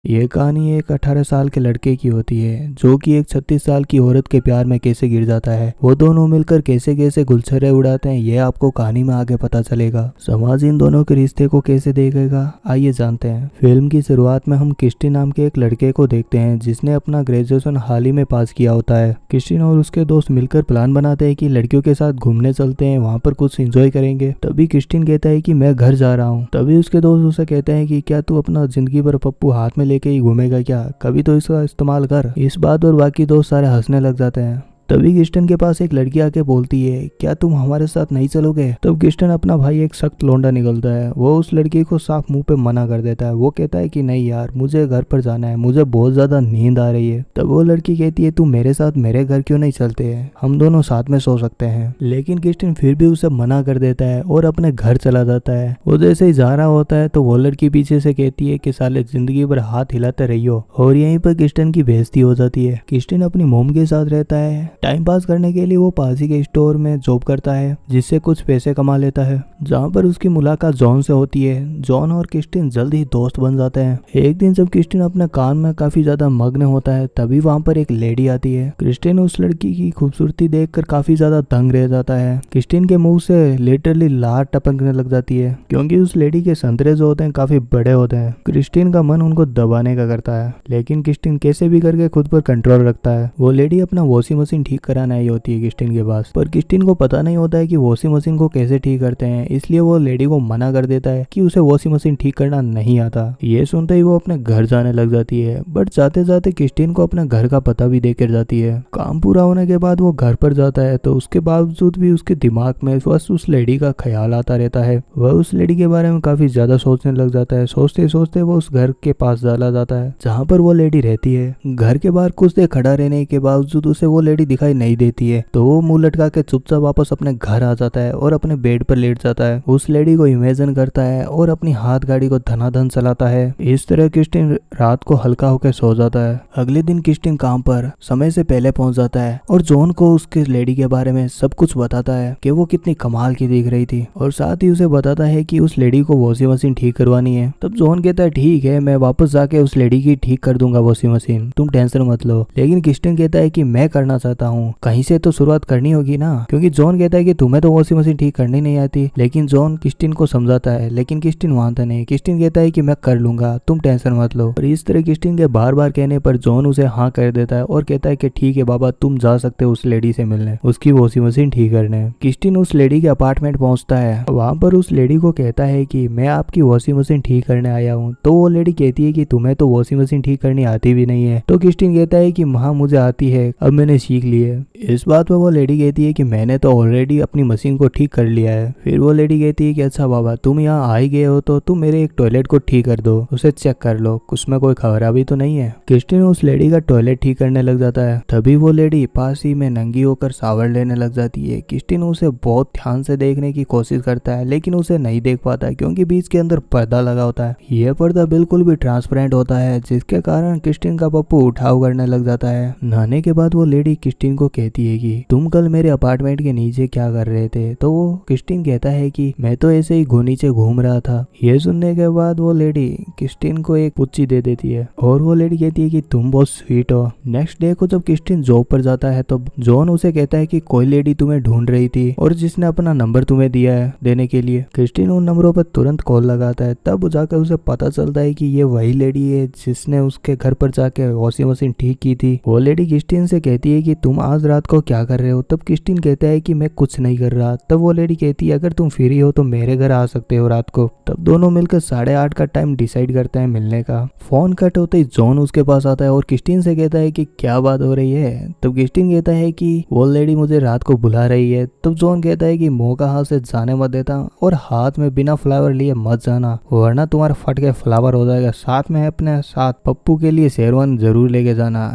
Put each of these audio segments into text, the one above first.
ये कहानी एक 18 साल के लड़के की होती है जो कि एक 36 साल की औरत के प्यार में कैसे गिर जाता है। वो दोनों मिलकर कैसे कैसे गुलछर्रे उड़ाते हैं ये आपको कहानी में आगे पता चलेगा। समाज इन दोनों के रिश्ते को कैसे देखेगा आइए जानते हैं। फिल्म की शुरुआत में हम क्रिस्टिन नाम के एक लड़के को देखते हैं जिसने अपना ग्रेजुएशन हाल ही में पास किया होता है। क्रिस्टिन और उसके दोस्त मिलकर प्लान बनाते हैं कि लड़कियों के साथ घूमने चलते हैं, वहाँ पर कुछ एंजॉय करेंगे। तभी क्रिस्टिन कहता है कि मैं घर जा रहा हूँ। तभी उसके दोस्त उसे कहते हैं कि क्या तू अपना जिंदगी भर पप्पू हाथ में लेके ही घूमेगा क्या, कभी तो इसका इस्तेमाल कर। इस बात पर बाकी दोस्त सारे हंसने लग जाते हैं। तभी क्रिस्टन के पास एक लड़की आके बोलती है क्या तुम हमारे साथ नहीं चलोगे। तब क्रिस्टन अपना भाई एक सख्त लौंडा निकलता है, वो उस लड़की को साफ मुंह पे मना कर देता है। वो कहता है कि नहीं यार मुझे घर पर जाना है, मुझे बहुत ज्यादा नींद आ रही है। तब वो लड़की कहती है तू मेरे साथ मेरे घर क्यों नहीं चलते हैं, हम दोनों साथ में सो सकते हैं। लेकिन क्रिस्टन फिर भी उसे मना कर देता है और अपने घर चला जाता है। वो जैसे ही जा रहा होता है तो वो लड़की पीछे से कहती है कि साले जिंदगी भर हाथ हिलाते रहियो। और यहीं पर क्रिस्टन की बेइज्जती हो जाती है। क्रिस्टन अपनी मोम के साथ रहता है। टाइम पास करने के लिए वो पास ही के स्टोर में जॉब करता है जिससे कुछ पैसे कमा लेता है, जहाँ पर उसकी मुलाकात जॉन से होती है। जॉन और क्रिस्टिन जल्द ही दोस्त बन जाते हैं। एक दिन जब क्रिस्टिन अपने काम में काफी ज्यादा मग्न होता है तभी वहाँ पर एक लेडी आती है। क्रिस्टिन उस लड़की की खूबसूरती देखकर काफी ज्यादा दंग रह जाता है। क्रिस्टिन के मुंह से लिटरली लार टपकने लग जाती है क्योंकि उस लेडी के संतरे जो होते हैं काफी बड़े होते हैं। क्रिस्टिन का मन उनको दबाने का करता है लेकिन क्रिस्टिन कैसे भी करके खुद पर कंट्रोल रखता है। वो लेडी अपना वॉशिंग मशीन ठीक कराने आई होती है क्रिस्टिन के पास, पर क्रिस्टिन को पता नहीं होता है कि वॉशिंग मशीन को कैसे ठीक करते हैं, इसलिए वो लेडी को मना कर देता है कि उसे वॉशिंग मशीन ठीक करना नहीं आता। ये सुनते ही वो अपने घर जाने लग जाती है, बट जाते जाते क्रिस्टिन को अपने घर का पता भी देकर जाती है। काम पूरा होने के बाद वो घर पर जाता है तो उसके बावजूद भी उसके दिमाग में बस उस लेडी का ख्याल आता रहता है। वह उस लेडी के बारे में काफी ज्यादा सोचने लग जाता है। सोचते सोचते वो उस घर के पास चला जाता है जहाँ पर वो लेडी रहती है। घर के बाहर कुछ देर खड़ा रहने के बावजूद उसे वो लेडी दिखाई नहीं देती है तो वो मुंह लटका के चुपचाप वापस अपने घर आ जाता है और अपने बेड पर लेट जाता है। उस लेडी को इमेजिन करता है और अपनी हाथ गाड़ी को धनाधन चलाता है। इस तरह क्रिस्टिन रात को हल्का होकर सो जाता है। अगले दिन क्रिस्टिन काम पर समय से पहले पहुंच जाता है और जॉन को उसके लेडी के बारे में सब कुछ बताता है कि वो कितनी कमाल की दिख रही थी और साथ ही उसे बताता है कि उस लेडी को वॉशिंग मशीन ठीक करवानी है। तब जॉन कहता है ठीक है मैं वापस जाके उस लेडी की ठीक कर दूंगा वॉशिंग मशीन, तुम टेंशन मत लो। लेकिन क्रिस्टिन कहता है कि मैं करना चाहता हूँ, कहीं से तो शुरुआत करनी होगी ना, क्योंकि जॉन कहता है कि तुम्हें तो वॉशिंग मशीन ठीक करनी नहीं आती। लेकिन जॉन क्रिस्टिन को समझाता है लेकिन क्रिस्टिन मानता नहीं। क्रिस्टिन कहता है कि मैं कर लूंगा, तुम टेंशन मत लो। और इस तरह क्रिस्टिन के बार बार कहने पर जॉन उसे हाँ कर देता है और कहता है कि ठीक है बाबा तुम जा सकते हो उस लेडी से मिलने, उसकी वॉशिंग मशीन ठीक करने। क्रिस्टिन उस लेडी के अपार्टमेंट पहुंचता है, वहां पर उस लेडी को कहता है कि मैं आपकी वॉशिंग मशीन ठीक करने आया हूँ। तो वो लेडी कहती है कि तुम्हें तो वॉशिंग मशीन ठीक करनी आती भी नहीं है। तो क्रिस्टिन कहता है कि हाँ मुझे आती है, अब मैंने सीख ली है। इस बात पर वो लेडी कहती है कि मैंने तो ऑलरेडी अपनी मशीन को ठीक कर लिया है। फिर वो लेडी कहती है कि अच्छा बाबा तुम यहाँ आ ही गए हो तो तुम मेरे एक टॉयलेट को ठीक कर दो, उसे चेक कर लो उसमें कोई खराबी तो नहीं है। क्रिस्टिन उस लेडी का टॉयलेट ठीक करने लग जाता है। तभी वो लेडी पास ही में नंगी होकर शावर लेने लग जाती है। क्रिस्टिन उसे बहुत ध्यान से देखने की कोशिश करता है लेकिन उसे नहीं देख पाता है क्योंकि बीच के अंदर पर्दा लगा होता है। यह पर्दा बिल्कुल भी ट्रांसपेरेंट होता है जिसके कारण क्रिस्टिन का पप्पू उठाव करने लग जाता है। नहाने के बाद वो लेडी क्रिस्टिन को कहती है कि तुम कल मेरे अपार्टमेंट के नीचे क्या कर रहे थे। तो वो क्रिस्टिन कहता है कि मैं तो ऐसे ही नीचे घूम रहा था। ये सुनने के बाद वो लेडी क्रिस्टिन को एक पुच्ची दे देती है और वो लेडी कहती है कि तुम बहुत स्वीट हो। नेक्स्ट डे को जब क्रिस्टिन जॉब पर जाता है तो जॉन उसे कहता है कि कोई लेडी तुम्हें ढूंढ रही थी और जिसने अपना नंबर तुम्हें दिया है देने के लिए। क्रिस्टिन उन नंबरों पर तुरंत कॉल लगाता है, तब जाकर उसे पता चलता है कि ये वही लेडी है जिसने उसके घर पर जाके वॉशिंग मशीन ठीक की थी। वो लेडी क्रिस्टिन से कहती है कि तुम आज रात को क्या कर रहे हो। तब क्रिस्टिन कहता है कि मैं कुछ नहीं कर रहा। तब वो लेडी कहती है अगर तुम फ्री हो तो मेरे घर आ सकते हो रात को। तब दोनों मिलकर 8:30 का टाइम डिसाइड करते हैं मिलने का। फोन कट होते ही जॉन उसके पास आता है और क्रिस्टिन से कहता है कि क्या बात हो रही है। तब क्रिस्टिन कहता है कि वो लेडी मुझे रात को बुला रही है। तब जॉन कहता है कि मौका हाथ से जाने मत देता और हाथ में बिना फ्लावर लिए मत जाना वरना तुम्हारा फट के फ्लावर हो जाएगा। साथ में अपने साथ पप्पू के लिए शेरवानी जरूर लेके जाना।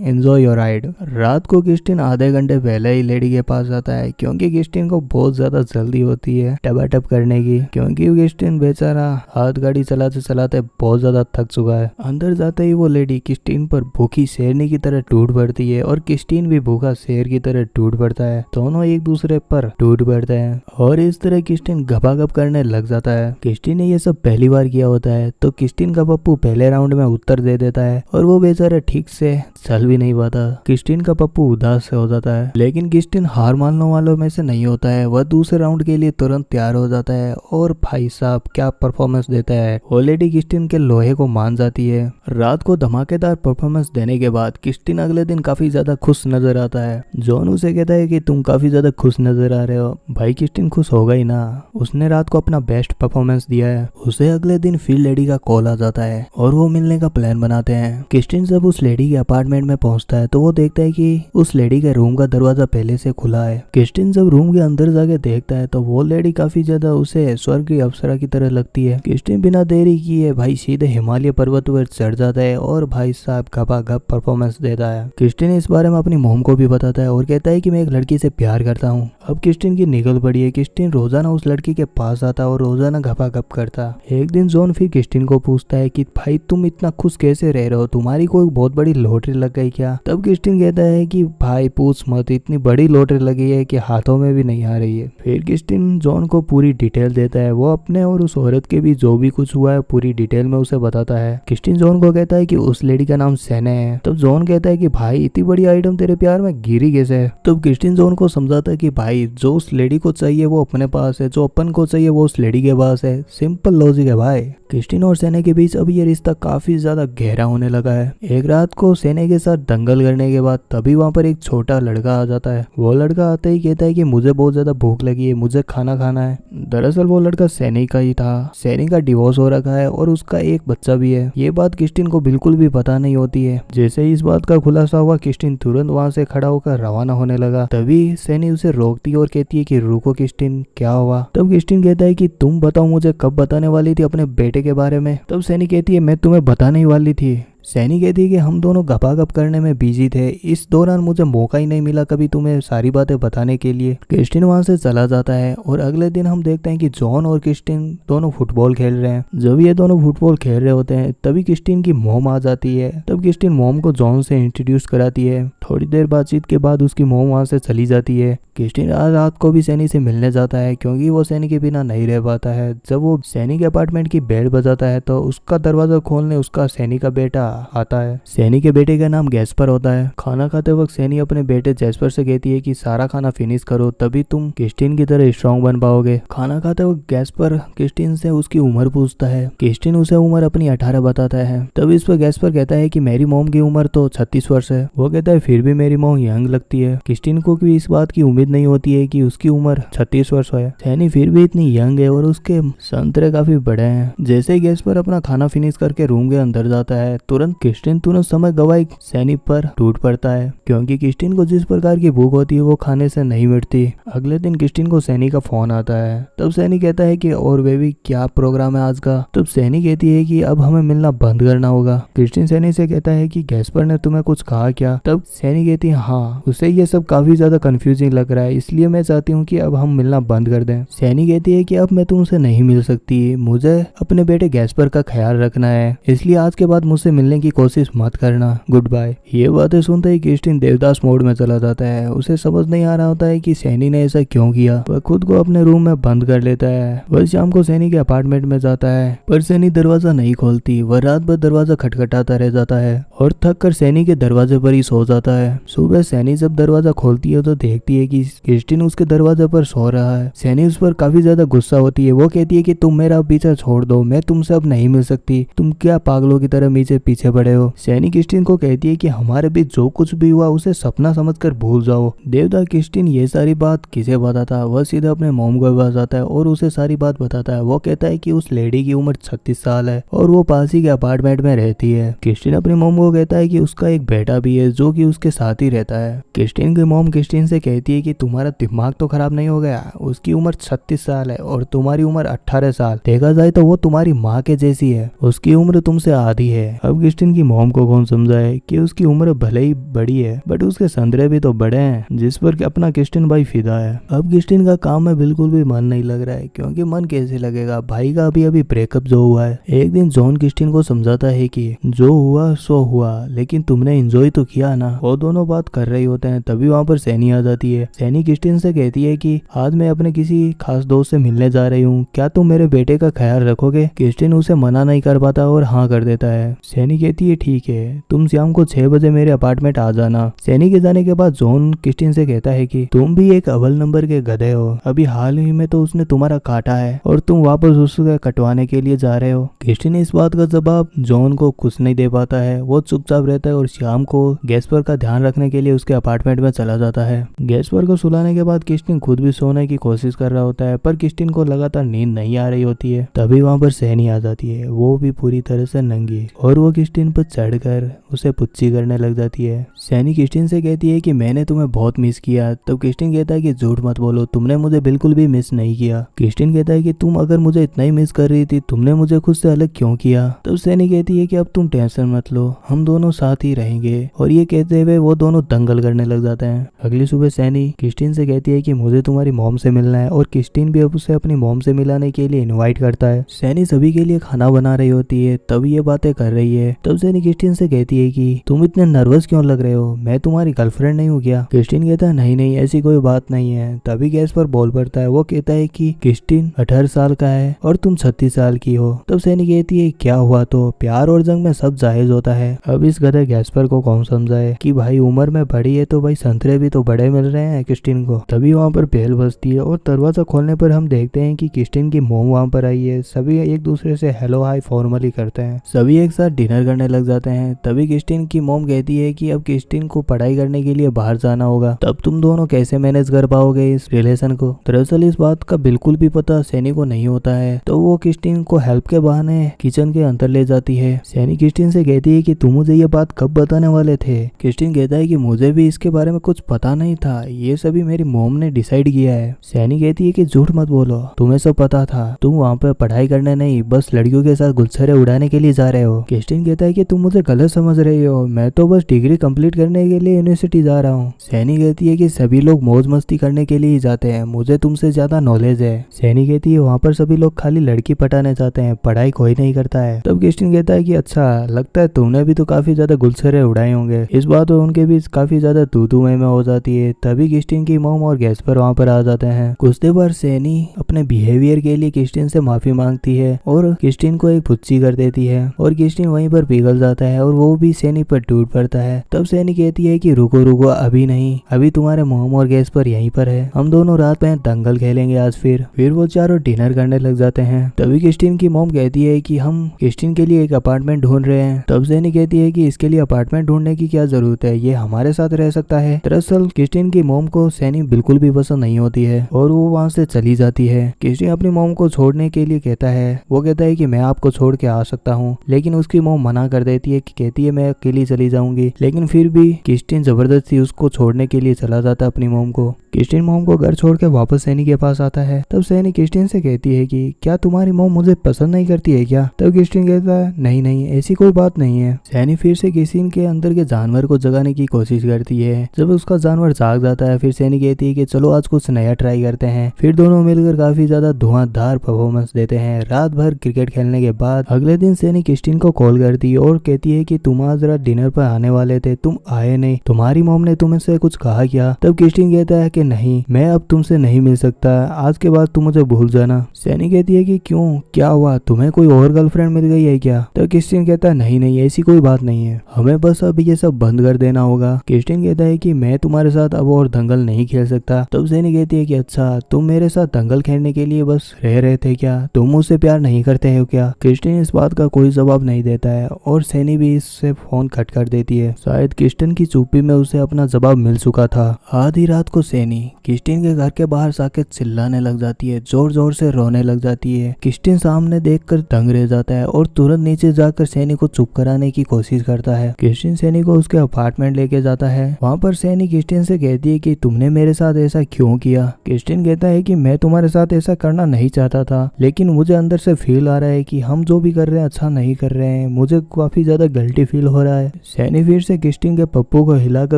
Enjoy your ride. रात को क्रिस्टिन आधे घंटे पहले ही लेडी के पास आता है क्योंकि क्रिस्टिन को बहुत ज्यादा जल्दी होती है टपाटप करने की, क्योंकि क्रिस्टिन बेचारा हाथ गाड़ी चलाते चलाते बहुत ज्यादा थक चुका है। अंदर जाते ही वो लेडी क्रिस्टिन पर भूखी शेरनी की तरह टूट पड़ती है और क्रिस्टिन भी भूखा शेर की तरह टूट पड़ता है। दोनों एक दूसरे पर टूट पड़ते हैं और इस तरह क्रिस्टिन घपाघप करने लग जाता है। क्रिस्टिन ने ये सब पहली बार किया होता है तो क्रिस्टिन का पप्पू पहले राउंड में उत्तर दे देता है और वो बेचारा ठीक से चल भी नहीं पाता। क्रिस्टिन का पप्पू उदास से हो जाता है, लेकिन क्रिस्टिन हार मानने वालों में से नहीं होता है। वह दूसरे राउंड के लिए तुरंत तैयार हो जाता है और भाई साहब क्या परफॉर्मेंस देता है। ऑलरेडी क्रिस्टिन के लोहे को मान जाती है। रात को धमाकेदार परफॉर्मेंस देने के बाद क्रिस्टिन अगले दिन काफी ज्यादा खुश नजर आता है। जॉन उसे कहता है कि तुम काफी ज्यादा खुश नजर आ रहे हो। भाई क्रिस्टिन खुश होगा ही ना, उसने रात को अपना बेस्ट परफॉर्मेंस दिया है। उसे अगले दिन फिर लेडी का कॉल आ जाता है और वो मिलने का प्लान बनाते हैं। क्रिस्टिन जब उस लेडी के अपार्टमेंट में पहुंचता है तो वो देखता है कि उस लेडी के रूम का दरवाजा पहले से खुला है। क्रिस्टिन जब रूम के अंदर जाके देखता है तो वो लेडी काफी ज्यादा उसे स्वर्ग की अप्सरा की तरह लगती है। क्रिस्टिन बिना देरी किए भाई सीधे हिमालय पर्वत पर चढ़ जाता है और भाई साहब घपाघप परफॉर्मेंस देता है। क्रिस्टिन इस बारे में अपनी मोम को भी बताता है और कहता है कि मैं एक लड़की से प्यार करता हूँ। अब क्रिस्टिन की निकल पड़ी है। क्रिस्टिन रोजाना उस लड़की के पास आता और रोजाना घपाघप करता। एक दिन जॉन फिर क्रिस्टिन को पूछता है कि भाई तुम इतना खुश कैसे रह रहे हो, तुम्हारी कोई बहुत बड़ी लॉटरी लग गई क्या? तब क्रिस्टिन कहता है कि भाई पूछ मत, इतनी बड़ी लॉटरी लगी है कि हाथों में भी नहीं आ रही है। फिर क्रिस्टिन जॉन को पूरी डिटेल देता है। वो अपने और उस औरत के भी जो भी कुछ हुआ है पूरी डिटेल में उसे बताता है। क्रिस्टिन जॉन को कहता है कि उस लेडी का नाम सेने है। तब जॉन कहता है कि भाई इतनी बड़ी आइटम तेरे प्यार में गिरी कैसे है? तब क्रिस्टिन जॉन को समझाता है कि भाई जो उस लेडी को चाहिए वो अपने पास है, जो अपन को चाहिए वो उस लेडी के पास है। सिंपल लॉजिक है भाई। क्रिस्टिन और सेने के बीच अब ये रिश्ता काफी ज्यादा गहरा होने लगा है। एक रात को सेने के साथ दंगल करने के बाद तभी वहाँ पर एक छोटा लड़का आ जाता है। वो लड़का आते ही कहता है कि मुझे बहुत ज्यादा भूख लगी है, मुझे खाना खाना है। दरअसल वो लड़का सैनी का ही था। सैनी का डिवोर्स हो रखा है और उसका एक बच्चा भी है। ये बात क्रिस्टिन को बिल्कुल भी पता नहीं होती है। जैसे ही इस बात का खुलासा हुआ क्रिस्टिन तुरंत वहाँ से खड़ा होकर रवाना होने लगा। तभी सैनी उसे रोकती है और कहती है कि रुको क्रिस्टिन, क्या हुआ? तब क्रिस्टिन कहता है कि तुम बताओ मुझे कब बताने वाली थी अपने बेटे के बारे में? तब सैनी कहती है मैं तुम्हें बताने ही वाली थी। सैनी कहती है कि हम दोनों घपाघप करने में बिजी थे, इस दौरान मुझे मौका ही नहीं मिला कभी तुम्हें सारी बातें बताने के लिए। क्रिस्टिन वहां से चला जाता है और अगले दिन हम देखते हैं कि जॉन और क्रिस्टिन दोनों फुटबॉल खेल रहे हैं। जब ये दोनों फुटबॉल खेल रहे होते हैं तभी क्रिस्टिन की मोम आ जाती है। तब क्रिस्टिन मोम को जॉन से इंट्रोड्यूस कराती है। थोड़ी देर बातचीत के बाद उसकी मोम वहां से चली जाती है। क्रिस्टिन रात को भी सैनी से मिलने जाता है क्योंकि वो सैनी के बिना नहीं रह पाता है। जब वो सैनी के अपार्टमेंट की बेल बजाता है तो उसका दरवाजा खोलने उसका सैनी का बेटा आता है। सैनी के बेटे का नाम गैस्पर होता है। खाना खाते वक्त सैनी अपने बेटे जैस्पर से कहती है कि सारा खाना फिनिश करो तभी तुम क्रिस्टिन की तरह स्ट्रांग बन पाओगे। खाना खाते वक्त गैस्पर क्रिस्टिन से उसकी उम्र पूछता है। क्रिस्टिन उसे उम्र अपनी 18 बताता है। तब इस पर गैस्पर कहता है कि मेरी मोम की उम्र तो 36 वर्ष है। वो कहता है फिर भी मेरी मोम यंग लगती है। क्रिस्टिन को भी इस बात की उम्मीद नहीं होती है कि उसकी उम्र 36 वर्ष है। सैनी फिर भी इतनी यंग है और उसके संतरे काफी बड़े हैं। जैसे ही गैस्पर अपना खाना फिनिश करके रूम के अंदर जाता है तुरंत क्रिस्टिन तुरंत समय गवाई सैनी पर टूट पड़ता है क्योंकि क्रिस्टिन को जिस प्रकार की भूख होती है वो खाने से नहीं मिटती। अगले दिन क्रिस्टिन को सैनी का फोन आता है। तब सैनी कहता है कि और बेबी क्या प्रोग्राम है आज का? तब सैनी कहती है कि अब हमें मिलना बंद करना होगा। क्रिस्टिन सैनी से कहता है कि गैस्पर ने तुम्हें कुछ कहा क्या? तब सैनी कहती है हाँ, उसे ये सब काफी ज्यादा कंफ्यूजिंग लग रहा है इसलिए मैं चाहती हूँ कि अब हम मिलना बंद कर दें। सैनी कहती है कि अब मैं तुमसे नहीं मिल सकती, मुझे अपने बेटे गैस्पर का ख्याल रखना है, इसलिए आज के बाद मुझसे मिलने की कोशिश मत करना, गुड बाय। ये बातें सुनते ही क्रिस्टिन देवदास मोड में चला जाता है। उसे समझ नहीं आ रहा होता है कि सैनी ने ऐसा क्यों किया। वह खुद को अपने रूम में बंद कर लेता है। वह शाम को सैनी के अपार्टमेंट में जाता है पर सैनी दरवाजा नहीं खोलती। वह रात भर दरवाजा खटखटाता रह जाता है और थक कर सैनी के दरवाजे पर ही सो जाता है। सुबह सैनी जब दरवाजा खोलती है तो देखती है कि क्रिस्टिन उसके दरवाजे पर सो रहा है। सैनी उस पर काफी ज्यादा गुस्सा होती है। वो कहती है कि तुम मेरा पीछा छोड़ दो, मैं तुमसे अब नहीं मिल सकती, तुम क्या पागलों की तरह मुझे पीछे पड़े हो। सैनी क्रिस्टिन को कहती है कि हमारे बीच जो कुछ भी हुआ उसे सपना समझकर भूल जाओ। देवदा क्रिस्टिन ये सारी बात किसे बताता? वह सीधे अपने मोम को पास आता है और उसे सारी बात बताता है। वो कहता है कि उस लेडी की उम्र 36 साल है और वो पास ही के अपार्टमेंट में रहती है। क्रिस्टिन अपनी मोम को कहता है कि उसका एक बेटा भी है जो कि उसके साथ ही रहता है। क्रिस्टिन की मोम क्रिस्टिन से कहती है कि तुम्हारा दिमाग तो खराब नहीं हो गया, उसकी उम्र 36 साल है और तुम्हारी उम्र 18 साल, देखा जाए तो वो तुम्हारी माँ के जैसी है, उसकी उम्र तुमसे आधी है। अब क्रिस्टिन की मॉम को कौन समझाए कि उसकी उम्र भले ही बड़ी है बट उसके संतरे भी तो बड़े हैं, जिस पर अपना क्रिस्टिन भाई फिदा है। अब क्रिस्टिन का काम में बिल्कुल भी मन नहीं लग रहा है, क्योंकि मन कैसे लगेगा, भाई का अभी अभी ब्रेकअप जो हुआ है। एक दिन जॉन क्रिस्टिन को समझाता है कि जो हुआ सो हुआ, लेकिन तुमने एंजॉय तो किया ना। वो दोनों बात कर रहे होते हैं, तभी वहाँ पर सैनी आ जाती है। सैनी क्रिस्टिन से कहती है कि आज मैं अपने किसी खास दोस्त से मिलने जा रही हूँ, क्या तुम मेरे बेटे का ख्याल रखोगे। क्रिस्टिन उसे मना नहीं कर पाता और हाँ कर देता है। सैनी कहती है ठीक है, तुम शाम को 6 बजे मेरे अपार्टमेंट आ जाना। सैनी के जाने के बाद जॉन क्रिस्टिन से कहता है कि तुम भी एक अव्वल नंबर के गधे हो, अभी हाल ही में तो उसने तुम्हारा काटा है और तुम वापस उसके कटवाने के लिए जा रहे हो। क्रिस्टिन इस बात का जवाब जॉन को कुछ नहीं दे पाता है, वो चुपचाप रहता है और शाम को गैस्पर का ध्यान रखने के लिए उसके अपार्टमेंट में चला जाता है। गैस्पर को सुलाने के बाद क्रिस्टिन खुद भी सोने की कोशिश कर रहा होता है, पर क्रिस्टिन को लगातार नींद नहीं आ रही होती है। तभी वहाँ पर सैनी आ जाती है, वो भी पूरी तरह से नंगी, और वो क्रिस्टिन पर चढ़कर उसे पुच्ची करने लग जाती है। सैनी क्रिस्टिन से कहती है कि मैंने तुम्हें बहुत मिस किया। तब क्रिस्टिन कहता है कि झूठ मत बोलो, तुमने मुझे बिल्कुल भी मिस नहीं किया। क्रिस्टिन कहता है कि तुम अगर मुझे इतना ही मिस कर रही थी, तुमने मुझे खुद से अलग क्यों किया। तब सैनी कहती है कि अब तुम टेंशन मत लो, हम दोनों साथ ही रहेंगे। और ये कहते हुए वो दोनों दंगल करने लग जाते हैं। अगली सुबह सैनी क्रिस्टिन से कहती है कि मुझे तुम्हारी मॉम से मिलना है, और क्रिस्टिन भी अब उसे अपनी मॉम से मिलाने के लिए इनवाइट करता है। सैनी सभी के लिए खाना बना रही होती है, तब ये बातें कर रही है। तब सैनी क्रिस्टिन से कहती है कि तुम इतने नर्वस क्यों लग रहे हो, मैं तुम्हारी गर्लफ्रेंड नहीं हूँ क्या। क्रिस्टिन कहता है नहीं नहीं, ऐसी कोई बात नहीं है। तभी गैस पर बोल पड़ता है, वो कहता है कि क्रिस्टिन 18 साल का है और तुम 36 साल की हो। तब सैनी कहती है क्या हुआ, तो प्यार और जंग में सब जायज होता है। अब इस गधे गैस्पर को कौन समझाए कि भाई उम्र में बड़ी है तो भाई संतरे भी तो बड़े मिल रहे हैं क्रिस्टिन को। तभी वहाँ पर बेल बजती है और दरवाजा खोलने पर हम देखते हैं कि क्रिस्टिन की मोम वहाँ पर आई है। सभी एक दूसरे से हेलो हाय फॉर्मली करते हैं, सभी एक साथ डिनर करने लग जाते हैं। तभी क्रिस्टिन की मोम कहती है कि अब क्रिस्टिन को पढ़ाई करने के लिए बाहर जाना होगा, तब तुम दोनों कैसे मैनेज कर पाओगे इस रिलेशन को। दरअसल इस बात का बिल्कुल भी पता सैनी को नहीं होता है, तो वो क्रिस्टिन को हेल्प के बहाने किचन के अंदर ले जाती है। सैनी क्रिस्टिन से कहती है कि तुम मुझे ये बात कब बताने वाले थे। क्रिस्टिन कहता है कि मुझे भी इसके बारे में कुछ पता नहीं था, ये सभी मेरी मोम ने डिसाइड किया है। सैनी कहती है कि झूठ मत बोलो, तुम्हें सब पता था, तुम वहाँ पे पढ़ाई करने नहीं बस लड़कियों के साथ गुलछरे उड़ाने के लिए जा रहे हो। क्रिस्टिन कहता है कि तुम मुझे गलत समझ रही हो, मैं तो बस डिग्री कंप्लीट करने के लिए यूनिवर्सिटी जा रहा हूँ। सैनी कहती है कि सभी लोग मौज मस्ती करने के लिए ही जाते हैं, मुझे तुमसे ज्यादा नॉलेज है। सैनी कहती है वहाँ पर सभी लोग खाली लड़की पटाने जाते हैं, पढ़ाई कोई नहीं करता है। तब क्रिस्टिन कहता है कि अच्छा लगता है तुमने भी तो काफी ज्यादा गुलछरे उड़ाए होंगे। इस बात पर उनके बीच काफी ज्यादा तू में हो जाती है। तभी क्रिस्टिन की मॉम और गैस्पर वहाँ पर आ जाते हैं। कुछ देर बाद सैनी अपने बिहेवियर के लिए क्रिस्टिन से माफी मांगती है और क्रिस्टिन को एक पुच्ची कर देती है, और क्रिस्टिन वहीं पर पिघल जाता है और वो भी सैनी पर टूट पड़ता है। तब सैनी कहती है कि रुको रुको, अभी नहीं, अभी तुम्हारे मॉम और गैस्पर यहीं पर है, हम दोनों रात में दंगल खेलेंगे आज। फिर वो चारों डिनर करने लग जाते हैं। तभी क्रिस्टिन की मॉम कहती है कि हम क्रिस्टिन के लिए एक अपार्टमेंट ढूंढ रहे हैं। तब सैनी कहती है कि इसके लिए अपार्टमेंट ढूंढने की क्या जरूरत है, ये हमारे साथ रह सकता है। दरअसल क्रिस्टिन की मॉम को सैनी बिल्कुल भी पसंद नहीं होती है और वो वहाँ से चली जाती है। क्रिस्टिन अपनी मॉम को छोड़ने के लिए कहता है, वो कहता है कि मैं आपको छोड़ के आ सकता हूँ, लेकिन उसकी मॉम मना कर देती है, कि कहती है मैं अकेली चली जाऊंगी। लेकिन फिर भी क्रिस्टिन जबरदस्ती उसको छोड़ने के लिए चला जाता है अपनी मॉम को। क्रिस्टिन मॉम को घर छोड़ के वापस सैनी के पास आता है। तब सैनी क्रिस्टिन से कहती है कि क्या तुम्हारी मॉम मुझे पसंद नहीं करती है क्या। तब क्रिस्टिन कहता है नहीं नहीं, ऐसी कोई बात नहीं है। सैनी फिर से क्रिस्टिन के अंदर के जानवर को जगाने की कोशिश करती है। जब उसका जानवर जाग जाता है, फिर सैनी कहती है कि चलो आज कुछ नया ट्राई करते हैं। फिर दोनों मिलकर काफी ज्यादा धुआंधार परफॉर्मेंस देते हैं। रात भर क्रिकेट खेलने के बाद अगले दिन सैनी क्रिस्टिन को कॉल करती है और कहती है कि तुम आज रात डिनर पर आने वाले थे, तुम आए नहीं, तुम्हारी मॉम ने तुमसे कुछ कहा क्या। तब क्रिस्टिन कहता है कि नहीं, मैं अब तुमसे नहीं मिल सकता, आज के बाद तुम मुझे भूल जाना। सैनी कहती है कि क्यों, क्या हुआ, तुम्हें कोई और गर्लफ्रेंड मिल गई है क्या। तब क्रिस्टिन कहता है नहीं नहीं, ऐसी कोई बात नहीं है, हमें बस अब ये सब बंद कर देना होगा। क्रिस्टिन कहता है कि मैं तुम्हारे साथ अब और दंगल नहीं खेल सकता। तब सैनी कहती है कि अच्छा, तुम मेरे साथ दंगल खेलने के लिए बस रह रहे थे क्या, तुम मुझसे प्यार नहीं करते हो क्या। क्रिस्टिन इस बात का कोई जवाब नहीं देता है और सैनी भी इससे फोन कट कर देती है। शायद क्रिस्टिन की चुप्पी में उसे अपना जवाब मिल चुका था। आधी रात को सैनी क्रिस्टिन के घर के बाहर जाके चिल्लाने लग जाती है, जोर जोर से रोने लग जाती है। क्रिस्टिन सामने देखकर दंग रह जाता है और तुरंत नीचे जाकर सैनी को चुप कराने की कोशिश करता है। क्रिस्टिन सैनी को उसके अपार्टमेंट लेके जाता है। वहाँ पर सैनी क्रिस्टिन से कहती है कि तुमने मेरे साथ ऐसा क्यों किया। क्रिस्टिन कहता है कि मैं तुम्हारे साथ ऐसा करना नहीं चाहता था, लेकिन मुझे अंदर से फील आ रहा है कि हम जो भी कर रहे हैं अच्छा नहीं कर रहे हैं, मुझे मुझे काफी ज्यादा गिल्टी फील हो रहा है। सैनी फिर से क्रिस्टीन के पप्पू को हिलाकर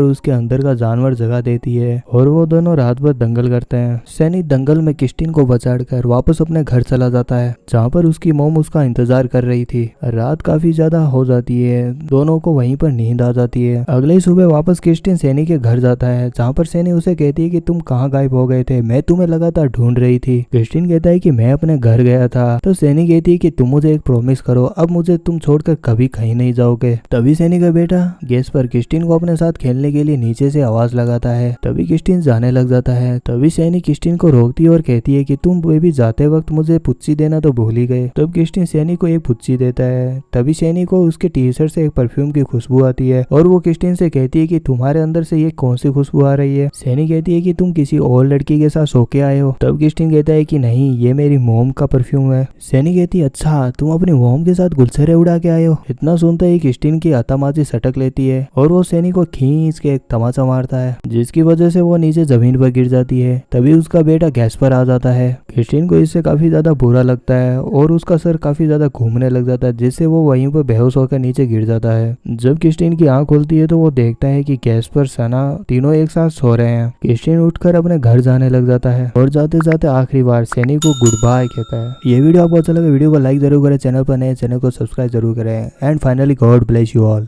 उसके अंदर का जानवर जगा देती है और वो दोनों रात भर दंगल करते हैं। सैनी दंगल में क्रिस्टीन को बचाकर वापस अपने घर चला जाता है, जहाँ पर उसकी मॉम उसका इंतजार कर रही थी। रात काफी ज्यादा हो जाती है, दोनों को वहीं पर नींद आ जाती है। अगले ही सुबह वापस क्रिस्टीन सैनी के घर जाता है, जहाँ पर सैनी उसे कहती है कि तुम कहाँ गायब हो गए थे, मैं तुम्हें लगातार ढूंढ रही थी। क्रिस्टीन कहता है कि मैं अपने घर गया था। तो सैनी कहती है कि तुम मुझे एक प्रॉमिस करो, अब मुझे तुम छोड़कर कभी कहीं नहीं जाओगे। तभी सैनी का बेटा गैस पर क्रिस्टीन को अपने साथ खेलने के लिए नीचे से आवाज लगाता है। तभी क्रिस्टीन जाने लग जाता है। तभी सैनी क्रिस्टीन को रोकती है और कहती है कि तुम बेबी जाते वक्त मुझे पुच्ची देना तो भूल ही गए। तब क्रिस्टीन सैनी को एक पुच्ची देता है। तभी सैनी को उसके टी शर्ट से एक परफ्यूम की खुशबू आती है और वो क्रिस्टीन से कहती है कि तुम्हारे अंदर से ये कौन सी खुशबू आ रही है। सैनी कहती है कि तुम किसी और लड़की के साथ सो के आए हो। तब क्रिस्टीन कहता है कि नहीं, ये मेरी मॉम का परफ्यूम है। सैनी कहती है अच्छा, तुम अपनी मॉम के साथ गुलछरे उड़ा के आए हो। इतना सुनते ही क्रिस्टीन की आतामाची सटक लेती है और वो सैनी को खींच के एक तमाचा मारता है, जिसकी वजह से वो नीचे जमीन पर गिर जाती है। तभी उसका बेटा गैस पर आ जाता है। क्रिस्टीन को इससे काफी ज्यादा बुरा लगता है और उसका सर काफी ज्यादा घूमने लग जाता है, जिससे वो वहीं पर बेहोश होकर नीचे गिर जाता है। जब क्रिस्टीन की आंख खुलती है तो वो देखता है कि गैस पर सना तीनों एक साथ सो रहे हैं। क्रिस्टीन उठकर अपने घर जाने लग जाता है और जाते जाते आखिरी बार सैनी को गुड बाय कहता है। ये वीडियो आपको अच्छा लगा, वीडियो को लाइक जरूर करें, चैनल पर नए चैनल को सब्सक्राइब जरूर करें and finally God bless you all.